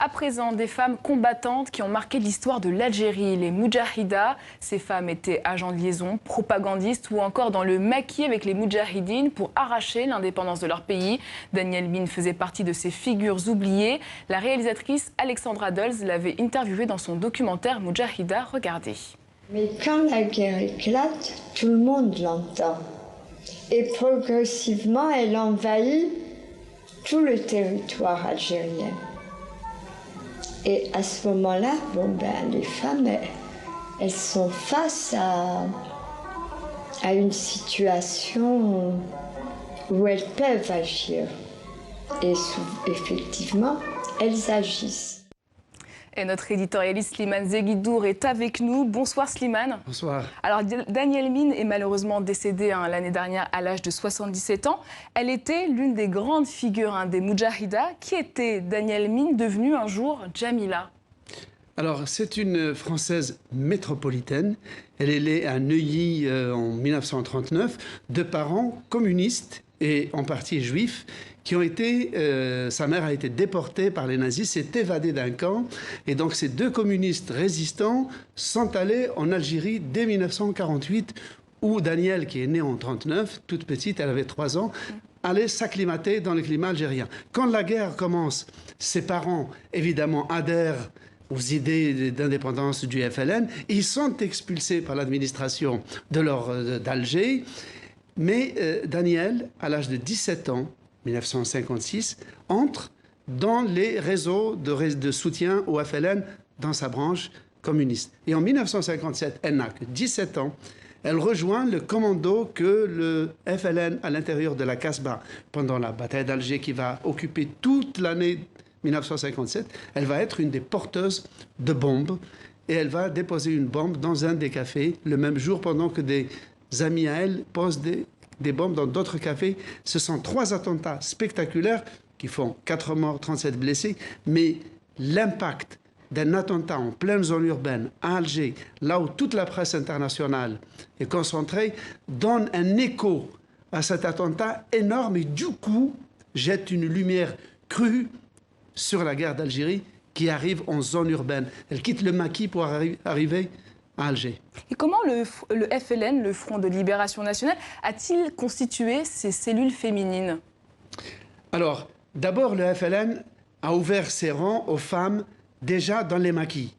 À présent, des femmes combattantes qui ont marqué l'histoire de l'Algérie, les Moudjahidas. Ces femmes étaient agents de liaison, propagandistes ou encore dans le maquis avec les Moudjahidines pour arracher l'indépendance de leur pays. Danielle Mine faisait partie de ces figures oubliées. La réalisatrice Alexandra Dolz l'avait interviewée dans son documentaire Moudjahida. Regardez. Mais quand la guerre éclate, tout le monde l'entend. Et progressivement, elle envahit tout le territoire algérien. Et à ce moment-là, les femmes, elles sont face à une situation où elles peuvent agir. Et effectivement, elles agissent. Et notre éditorialiste Slimane Zeguidour est avec nous. Bonsoir Slimane. Bonsoir. Alors Danielle Mine est malheureusement décédée l'année dernière à l'âge de 77 ans. Elle était l'une des grandes figures des Moudjahidas. Qui était Danielle Mine, devenue un jour Jamila? Alors, c'est une Française métropolitaine. Elle est née à Neuilly en 1939, de parents communistes et en partie juifs, qui ont été... sa mère a été déportée par les nazis, s'est évadée d'un camp. Et donc, ces deux communistes résistants sont allés en Algérie dès 1948, où Danielle, qui est née en 1939, toute petite, elle avait 3 ans, allait s'acclimater dans le climat algérien. Quand la guerre commence, ses parents, évidemment, adhèrent aux idées d'indépendance du FLN. Ils sont expulsés par l'administration d'Alger. Mais Danielle, à l'âge de 17 ans, 1956, entre dans les réseaux de soutien au FLN dans sa branche communiste. Et en 1957, elle n'a que 17 ans. Elle rejoint le commando que le FLN, à l'intérieur de la Casbah, pendant la bataille d'Alger qui va occuper toute l'année 1957, elle va être une des porteuses de bombes et elle va déposer une bombe dans un des cafés le même jour pendant que des amis à elle posent des bombes dans d'autres cafés. Ce sont 3 attentats spectaculaires qui font 4 morts, 37 blessés, mais l'impact d'un attentat en pleine zone urbaine à Alger, là où toute la presse internationale est concentrée, donne un écho à cet attentat énorme et du coup jette une lumière crue sur la guerre d'Algérie qui arrive en zone urbaine. Elle quitte le maquis pour arriver à Alger. Et comment le FLN, le Front de Libération Nationale, a-t-il constitué ces cellules féminines? Alors, d'abord, le FLN a ouvert ses rangs aux femmes déjà dans les maquis.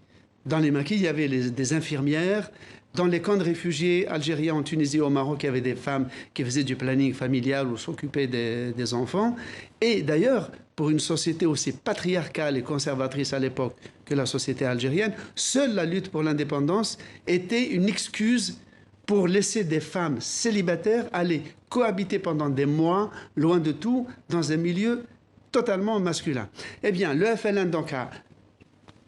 Dans les maquis, il y avait des infirmières. Dans les camps de réfugiés algériens en Tunisie et au Maroc, il y avait des femmes qui faisaient du planning familial ou s'occupaient des enfants. Et d'ailleurs, pour une société aussi patriarcale et conservatrice à l'époque que la société algérienne, seule la lutte pour l'indépendance était une excuse pour laisser des femmes célibataires aller cohabiter pendant des mois, loin de tout, dans un milieu totalement masculin. Eh bien, le FLN donc a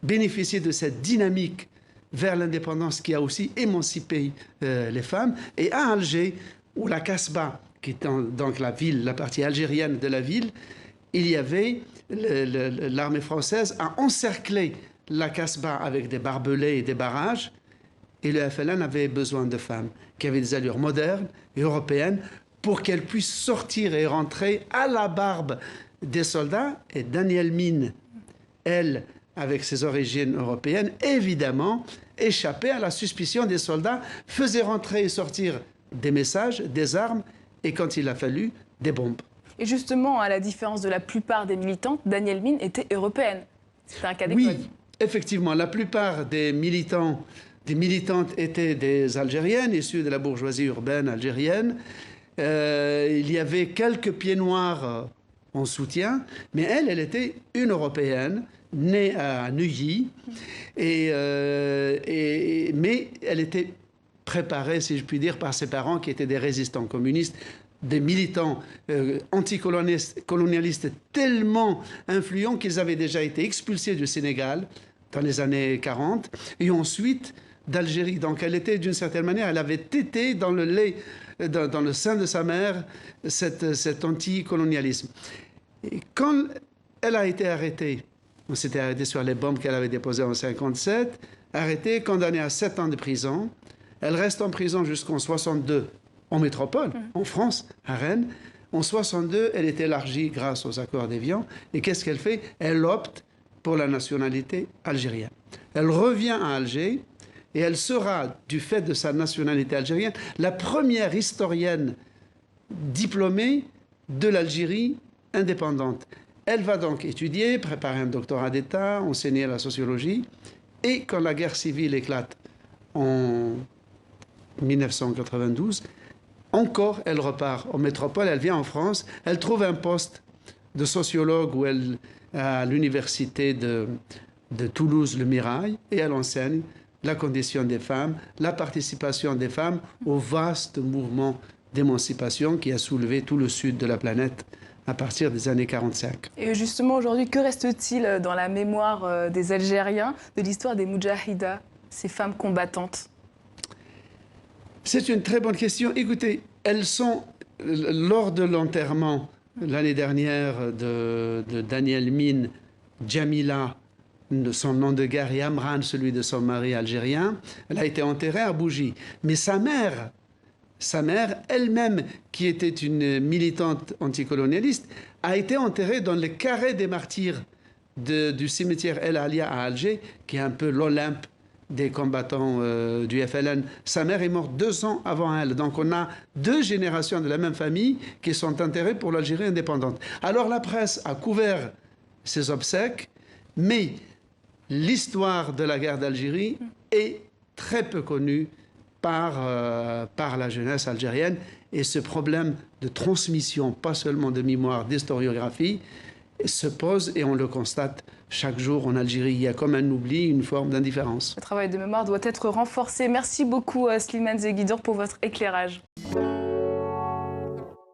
bénéficié de cette dynamique vers l'indépendance qui a aussi émancipé les femmes. Et à Alger, où la Casbah, qui est donc la ville, la partie algérienne de la ville, il y avait l'armée française a encerclé la Casbah avec des barbelés et des barrages. Et le FLN avait besoin de femmes qui avaient des allures modernes et européennes pour qu'elles puissent sortir et rentrer à la barbe des soldats. Et Danielle Mine, elle, avec ses origines européennes, évidemment, échappait à la suspicion des soldats, faisait rentrer et sortir des messages, des armes, et quand il a fallu, des bombes. Et justement, à la différence de la plupart des militantes, Danielle Mine était européenne. C'était un cas d'école. Oui, effectivement, la plupart des militants, des militantes étaient des Algériennes, issues de la bourgeoisie urbaine algérienne. Il y avait quelques pieds noirs en soutien, mais elle était une Européenne, née à Neuilly, mais elle était préparée, si je puis dire, par ses parents qui étaient des résistants communistes, des militants anticolonialistes tellement influents qu'ils avaient déjà été expulsés du Sénégal dans les années 40 et ensuite d'Algérie. Donc elle était, d'une certaine manière, elle avait tété dans le lait, dans le sein de sa mère, cet anticolonialisme. Et quand elle a été arrêtée, on s'était arrêté sur les bombes qu'elle avait déposées en 1957, arrêtée, condamnée à 7 ans de prison. Elle reste en prison jusqu'en 1962 en métropole, en France, à Rennes. En 1962, elle est élargie grâce aux accords d'Évian. Et qu'est-ce qu'elle fait? Elle opte pour la nationalité algérienne. Elle revient à Alger et elle sera, du fait de sa nationalité algérienne, la première historienne diplômée de l'Algérie indépendante. Elle va donc étudier, préparer un doctorat d'État, enseigner la sociologie. Et quand la guerre civile éclate en 1992, encore elle repart en métropole, elle vient en France, elle trouve un poste de sociologue à l'université de Toulouse, le Mirail, et elle enseigne la condition des femmes, la participation des femmes au vaste mouvement d'émancipation qui a soulevé tout le sud de la planète à partir des années 45. Et justement, aujourd'hui, que reste-t-il dans la mémoire des Algériens de l'histoire des Moudjahidas, ces femmes combattantes? C'est une très bonne question. Écoutez, elles sont, lors de l'enterrement l'année dernière de Daniel Mine, Jamila, son nom de guerre, et Amran, celui de son mari algérien, elle a été enterrée à Bougie. Mais sa mère elle-même, qui était une militante anticolonialiste, a été enterrée dans le carré des martyrs du cimetière El Alia à Alger, qui est un peu l'Olympe des combattants du FLN. Sa mère est morte 2 ans avant elle. Donc on a 2 générations de la même famille qui sont enterrées pour l'Algérie indépendante. Alors la presse a couvert ses obsèques, mais l'histoire de la guerre d'Algérie est très peu connue par la jeunesse algérienne. Et ce problème de transmission, pas seulement de mémoire, d'historiographie, se pose et on le constate chaque jour en Algérie. Il y a comme un oubli, une forme d'indifférence. Le travail de mémoire doit être renforcé. Merci beaucoup Slimane Zeguidur pour votre éclairage.